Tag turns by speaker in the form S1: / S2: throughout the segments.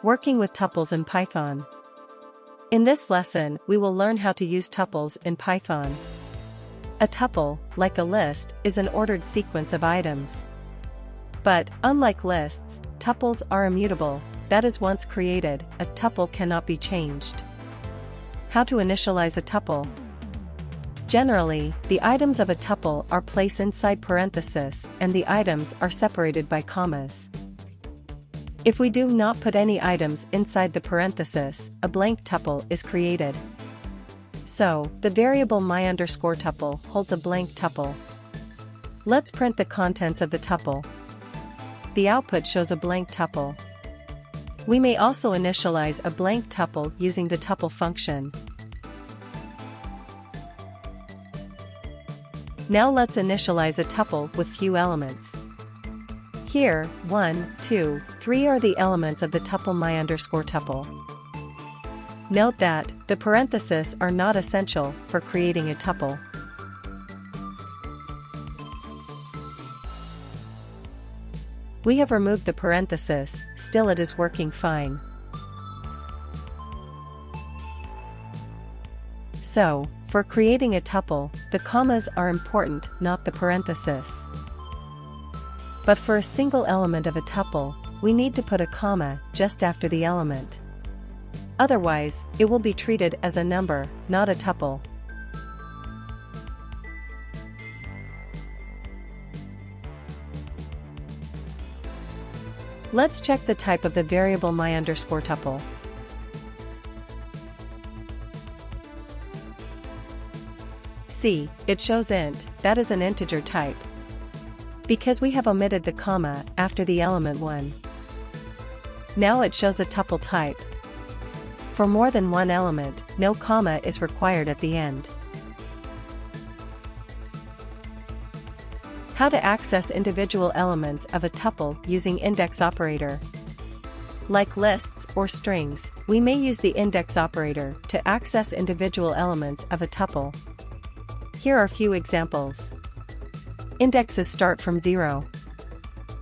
S1: Working with tuples in Python. In this lesson, we will learn how to use tuples in Python. A tuple, like a list, is an ordered sequence of items. But, unlike lists, tuples are immutable. That is, once created, a tuple cannot be changed. How to initialize a tuple? Generally, the items of a tuple are placed inside parentheses and the items are separated by commas. If we do not put any items inside the parenthesis, a blank tuple is created. So, the variable my_tuple holds a blank tuple. Let's print the contents of the tuple. The output shows a blank tuple. We may also initialize a blank tuple using the tuple function. Now let's initialize a tuple with few elements. Here, 1, 2, 3 are the elements of the tuple my_tuple. Note that the parentheses are not essential for creating a tuple. We have removed the parenthesis, still it is working fine. So, for creating a tuple, the commas are important, not the parenthesis. But for a single element of a tuple, we need to put a comma just after the element. Otherwise, it will be treated as a number, not a tuple. Let's check the type of the variable my_tuple. See, it shows int, that is an integer type. Because we have omitted the comma after the element 1. Now it shows a tuple type. For more than one element, no comma is required at the end. How to access individual elements of a tuple using index operator. Like lists or strings, we may use the index operator to access individual elements of a tuple. Here are few examples. Indexes start from 0.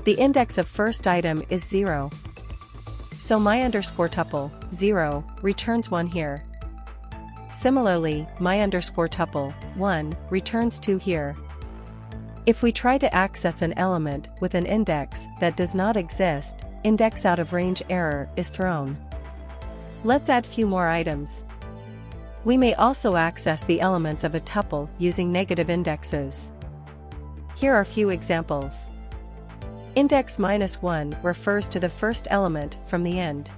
S1: The index of first item is 0. So my_tuple, 0, returns 1 here. Similarly, my_tuple, 1, returns 2 here. If we try to access an element with an index that does not exist, index out of range error is thrown. Let's add few more items. We may also access the elements of a tuple using negative indexes. Here are few examples. Index -1 refers to the first element from the end.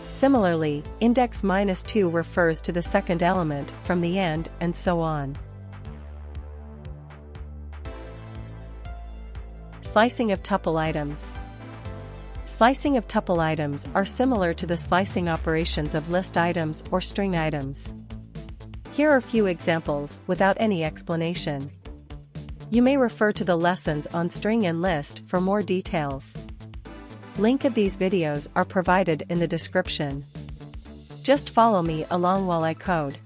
S1: Similarly, index -2 refers to the second element from the end, and so on. Slicing of tuple items. Slicing of tuple items are similar to the slicing operations of list items or string items. Here are few examples without any explanation. You may refer to the lessons on string and list for more details. Link of these videos are provided in the description. Just follow me along while I code.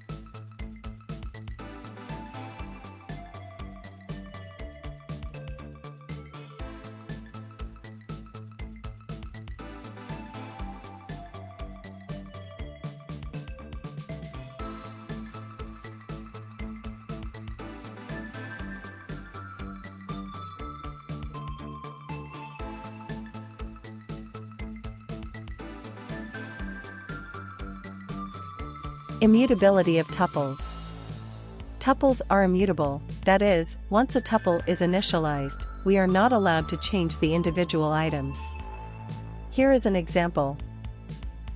S1: Immutability of tuples. Tuples are immutable, that is, once a tuple is initialized, we are not allowed to change the individual items. Here is an example.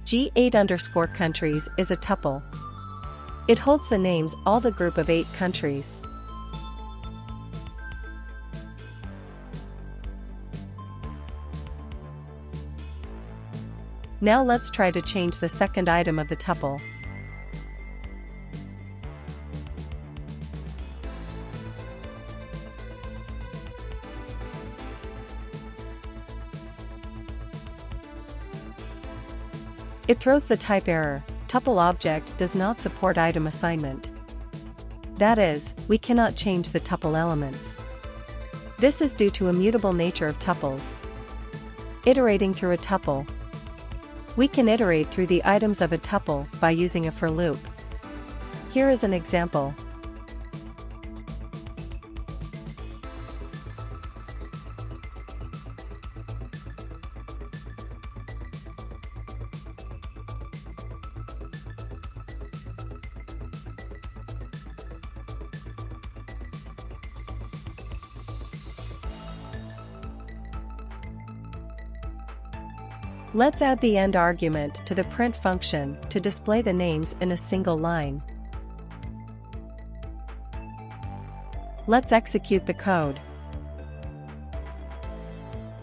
S1: G8_countries is a tuple. It holds the names all the group of 8 countries. Now let's try to change the second item of the tuple. It throws the type error, tuple object does not support item assignment. That is, we cannot change the tuple elements. This is due to immutable nature of tuples. Iterating through a tuple. We can iterate through the items of a tuple by using a for loop. Here is an example. Let's add the end argument to the print function to display the names in a single line. Let's execute the code.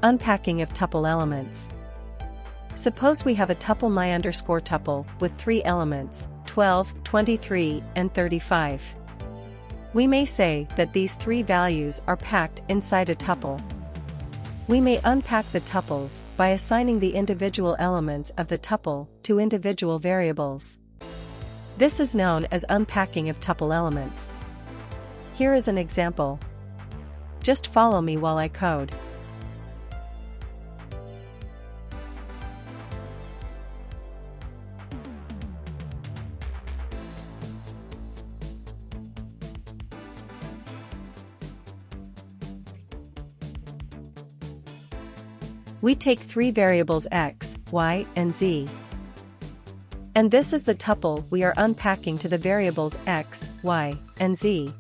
S1: Unpacking of tuple elements. Suppose we have a tuple my_tuple with 3 elements, 12, 23, and 35. We may say that these 3 values are packed inside a tuple. We may unpack the tuples by assigning the individual elements of the tuple to individual variables. This is known as unpacking of tuple elements. Here is an example. Just follow me while I code. We take 3 variables x, y, and z. And this is the tuple we are unpacking to the variables x, y, and z.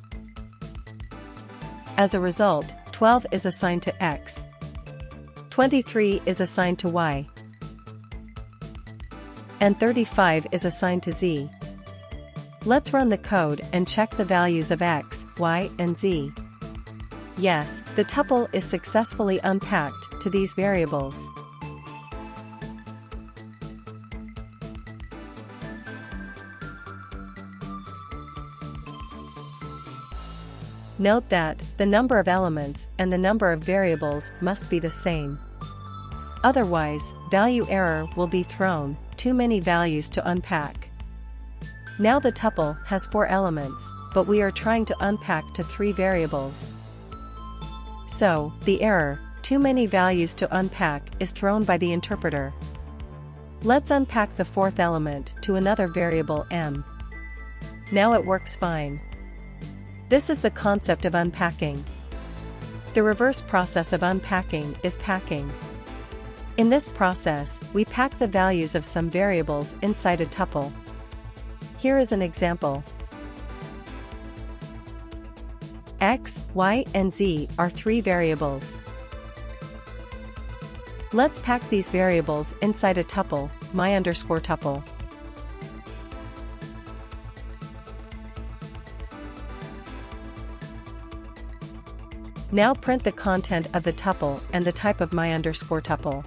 S1: As a result, 12 is assigned to x. 23 is assigned to y. And 35 is assigned to z. Let's run the code and check the values of x, y, and z. Yes, the tuple is successfully unpacked to these variables. Note that the number of elements and the number of variables must be the same. Otherwise, value error will be thrown, too many values to unpack. Now the tuple has 4 elements, but we are trying to unpack to 3 variables. So, the error, too many values to unpack, is thrown by the interpreter. Let's unpack the 4th element to another variable m. Now it works fine. This is the concept of unpacking. The reverse process of unpacking is packing. In this process, we pack the values of some variables inside a tuple. Here is an example. X, Y, and Z are 3 variables. Let's pack these variables inside a tuple, my_tuple. Now print the content of the tuple and the type of my_tuple.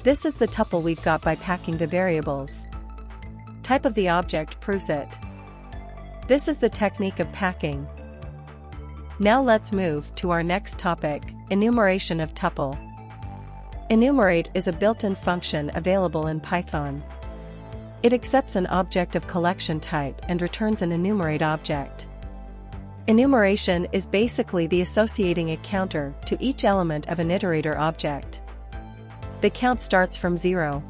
S1: This is the tuple we've got by packing the variables. Type of the object proves it. This is the technique of packing. Now let's move to our next topic, enumeration of tuple. Enumerate is a built-in function available in Python. It accepts an object of collection type and returns an enumerate object. Enumeration is basically the associating a counter to each element of an iterator object. The count starts from 0.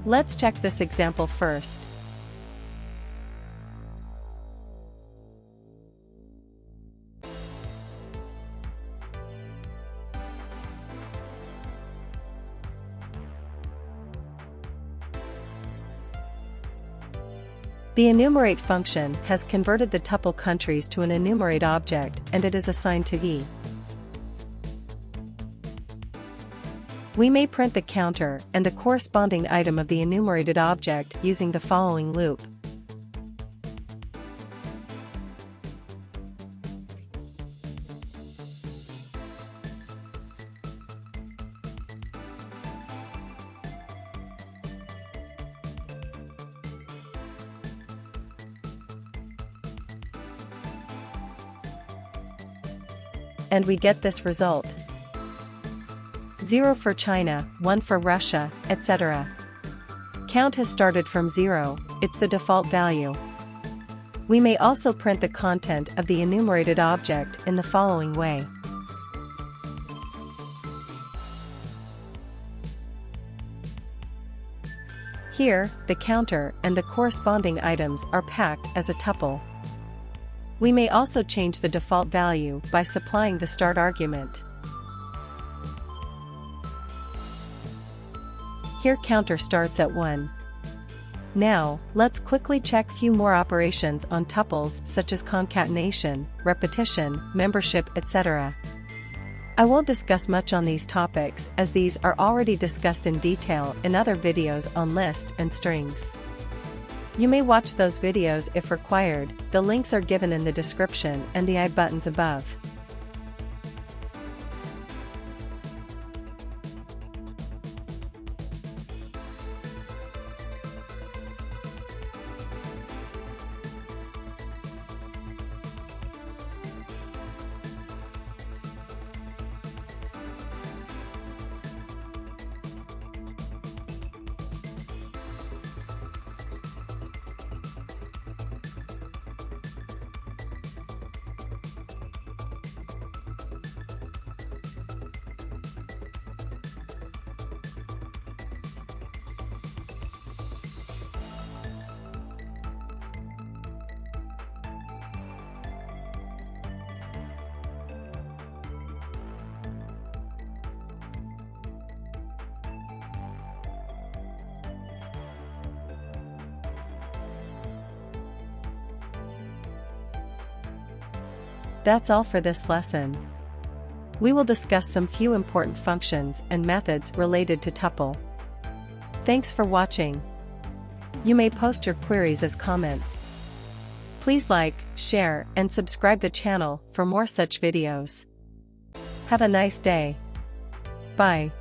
S1: Let's check this example first. The enumerate function has converted the tuple countries to an enumerate object and it is assigned to E. We may print the counter and the corresponding item of the enumerated object using the following loop. and we get this result. 0 for China, 1 for Russia, etc. Count has started from 0, it's the default value. We may also print the content of the enumerated object in the following way. Here, the counter and the corresponding items are packed as a tuple. We may also change the default value by supplying the start argument. Here counter starts at 1. Now, let's quickly check few more operations on tuples such as concatenation, repetition, membership, etc. I won't discuss much on these topics as these are already discussed in detail in other videos on list and strings. You may watch those videos if required, the links are given in the description and the I buttons above. That's all for this lesson. We will discuss some few important functions and methods related to tuple. Thanks for watching. You may post your queries as comments. Please like, share, and subscribe the channel for more such videos. Have a nice day. Bye.